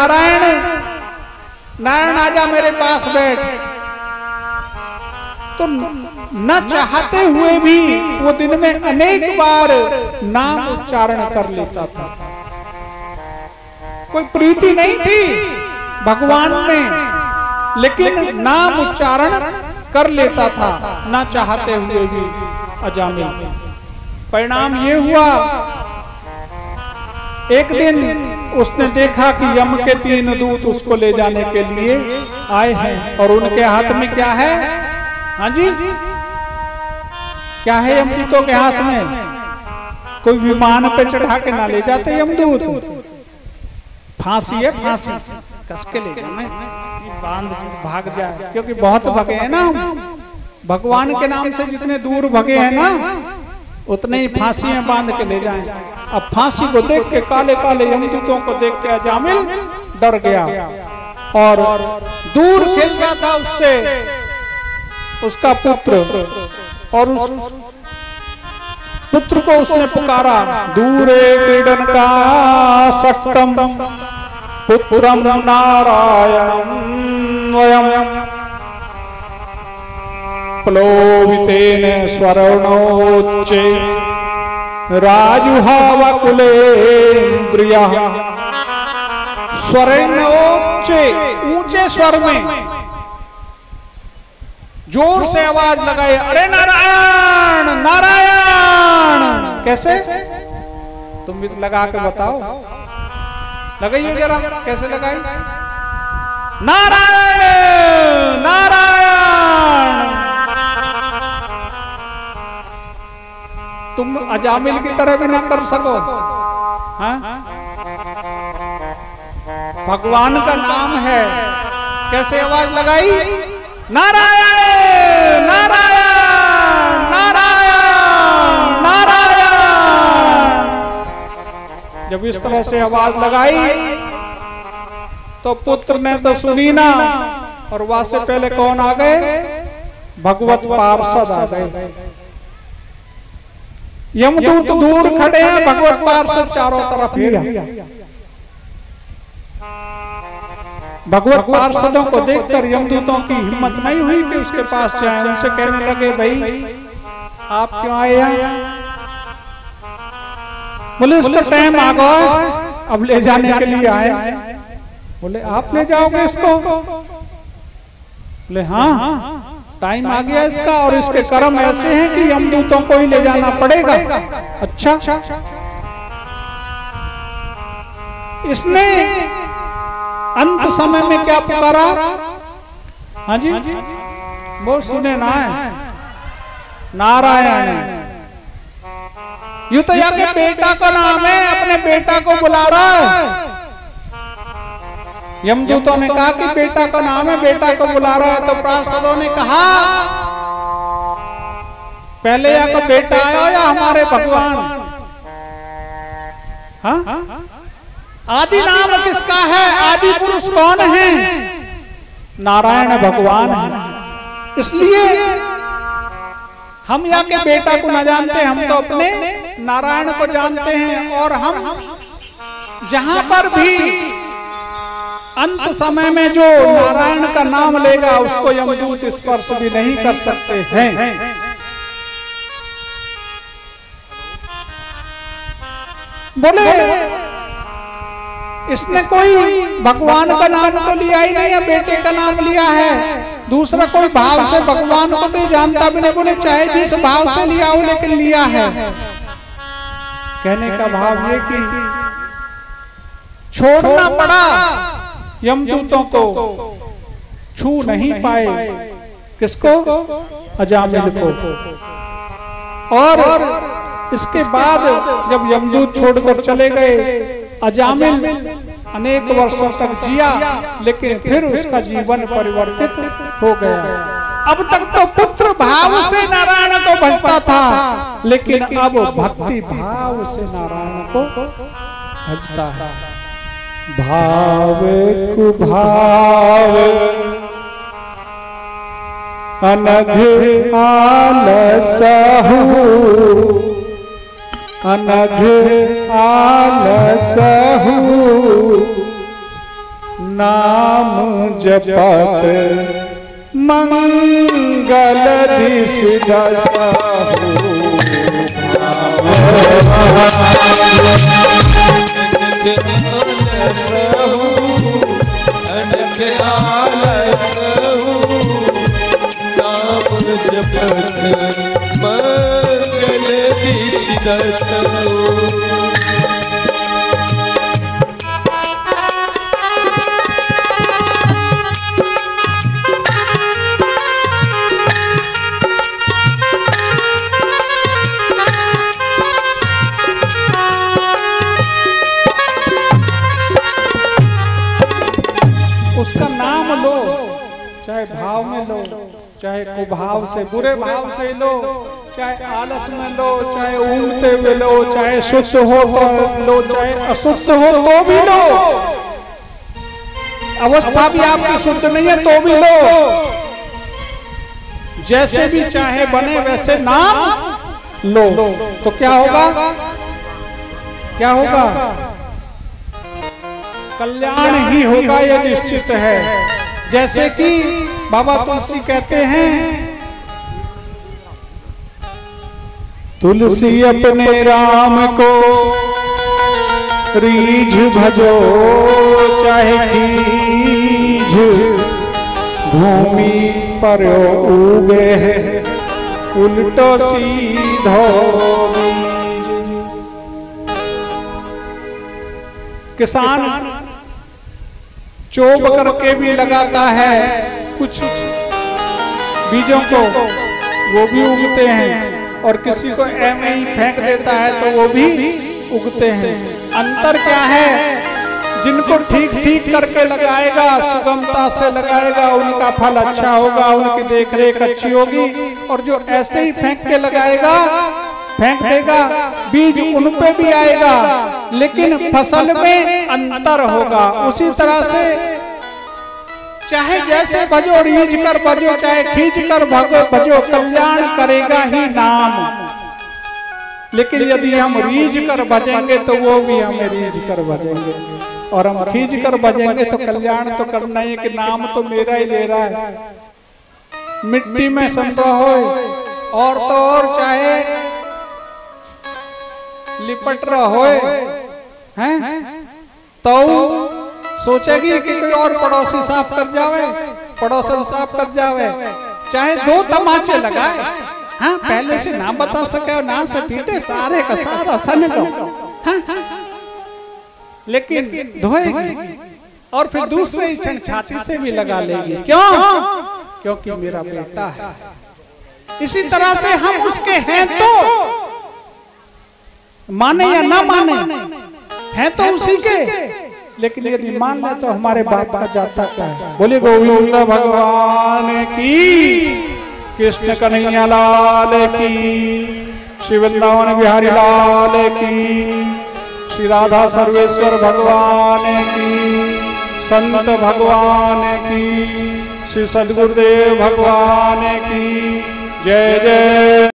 नारायण नारायण आजा मेरे पास बैठ। तो न चाहते हुए भी वो दिन में अनेक बार नाम उच्चारण कर लेता था। कोई प्रीति नहीं थी भगवान में, लेकिन नाम उच्चारण कर लेता था न चाहते हुए भी अजामिल। परिणाम ये हुआ, एक दिन उसने देखा कि यम के 3 दूत उसको ले जाने के लिए आए हैं और उनके हाथ में क्या है? हाँ जी, क्या है यमदूतों के हाथ में? कोई विमान पे चढ़ा के ना ले जाते यमदूत, फांसी है, फांसी कस के ले जाना, बांध भाग जाए, क्योंकि बहुत भगे हैं ना हम भगवान के नाम से, जितने दूर भगे हैं ना उतने ही फांसी में बांध के ले जाएं। अब फांसी को देख के, काले काले यमदूतों को देख के अजामिल डर गया और दूर खेल रहा था उससे उसका पुत्र, और उस पुत्र को उसने पुकारा, दूरे क्रीडन का सख्तम पुत्रम नारायणम वयम प्लोवितेन स्वर्णोच्चे राजुहावकुलेन्द्रियः। स्वर्णोच्चे, ऊंचे स्वर में जोर से आवाज लगाए, अरे नारायण नारायण। कैसे? तुम भी लगा के बताओ, लगाइए जरा, कैसे लगाई? नारायण नारायण। तुम अजामिल की तरह भी ना कर सको, हाँ? भगवान का नाम है, कैसे आवाज लगाई? नारायण नारायण नारायण नारायण। जब इस तरह से आवाज लगाई तो पुत्र ने तो सुनी ना, और वहां से पहले कौन आ गए? भगवत पार्षद आ गए। यमदूत दूर खड़े हैं, भगवत पार्षद चारों तरफ लिया। भगवत पार्षदों को देखकर यमदूतों की हिम्मत नहीं हुई कि उसके पास जाए। उनसे कहने लगे, भाई आप क्यों आए यहाँ? बोले इसका टाइम आ गया, अब ले जाने के लिए आए। बोले आप ले जाओगे इसको? बोले हाँ, टाइम आ गया इसका, और इसके कर्म ऐसे हैं कि यमदूतों को ही ले जाना पड़ेगा। अच्छा, इसने अंत समय में क्या पुकारा? हाँ जी, वो सुने ना है, नारायण। यूं तो याके बेटा का नाम है, अपने बेटा को बुला रहा है। यमदूतों ने कहा कि बेटा का नाम है, बेटा को बुला रहा है। तो पार्षदों ने कहा, पहले या तो बेटा आया या हमारे भगवान? हाँ? आदि नाम किसका है? आदि पुरुष कौन है? नारायण भगवान है। इसलिए हम या के बेटा को न जानते, हम तो अपने नारायण को जानते हैं। और हम जहां पर भी अंत समय में जो नारायण का नाम लेगा उसको यमदूत स्पर्श भी नहीं कर सकते हैं। बोले इसने कोई भगवान का नाम तो लिया ही नहीं, या बेटे का नाम लिया है, दूसरा कोई भाव से भगवान को तो जानता भी नहीं। बोले चाहे जिस भाव से लिया हो, लेकिन लिया है। कहने का भाव ये कि छोड़ना पड़ा, यमदूतों को छू नहीं पाए। किसको? अजामिल को। और इसके बाद जब यमदूत छोड़कर चले गए, अजामिल अनेक वर्षों तक जिया, लेकिन फिर उसका जीवन परिवर्तित हो गया। अब तक तो पुत्र भाव से नारायण को भजता था, लेकिन अब भक्ति भाव से नारायण को भजता है। भाव कुभाव अनघ आलसहु, अनघ आलसहु नाम जपत मंगल दिस दशहु उसका नाम लो, चाहे भाव में लो, चाहे कुभाव से बुरे भाव से लो, चाहे आलस में लो, चाहे ऊँगते हुए लो, चाहे शुद्ध हो तो लो, चाहे अशुद्ध हो तो भी लो, अवस्था भी आपकी शुद्ध नहीं है तो भी लो, जैसे भी चाहे बने वैसे नाम लो, तो क्या होगा? क्या होगा? कल्याण ही होगा, ये निश्चित है। जैसे कि बाबा तुलसी कहते हैं, तुलसी अपने राम को रीझ भजो, चाहे कीझ भूमि पर उगे उल्टो सीधो। किसान चोब करके भी लगाता है कुछ बीजों को, वो भी उगते हैं, और किसी को ऐਵੇਂ ही फेंक देता है तो वो भी उगते हैं। अंतर क्या है? जिनको ठीक ठीक करके लगाएगा, सुगमता से लगाएगा, उनका फल अच्छा होगा, उनकी देखरेख अच्छी होगी, और जो ऐसे ही फेंक के लगाएगा, फेंक देगा, बीज उन पे भी आएगा लेकिन फसल में अंतर होगा। उसी तरह से चाहे जैसे भजो, रीझ कर भजो, चाहे खींच कर भजो, कल्याण करेगा ही नाम। लेकिन यदि हम रीझ कर भजेंगे तो वो भी हमें रीझ कर भजेंगे, और हम खींच कर भजेंगे तो कल्याण तो करना ही कि नाम तो मेरा ही ले रहा है। मिट्टी में संभव हो और तो और चाहे लिपट रहा होए हैं, तो सोचेगी कि कोई और पड़ोसी साफ कर जावे, पड़ोसन साफ कर जावे, चाहे 2 तमाचे लगाए, हाँ पहले से ना बता सके और ना से पीटे सारे का सारा सन को, हाँ? लेकिन धोएगी और फिर दूसरे ही क्षण छाती से भी लगा लेगी। क्यों? क्योंकि मेरा बेटा है। इसी तरह से हम उसके हैं तो माने या ना माने, हैं तो उसी के, लेकिन यदि मान ले तो हमारे बाप का जाता क्या है। बोले गोविंद भगवान की, कृष्ण कन्हैया लाल की, श्री वृंदावन बिहारी लाल की, श्री राधा सर्वेश्वर भगवान की, संत भगवान की, श्री सद्गुरुदेव भगवान की जय जय।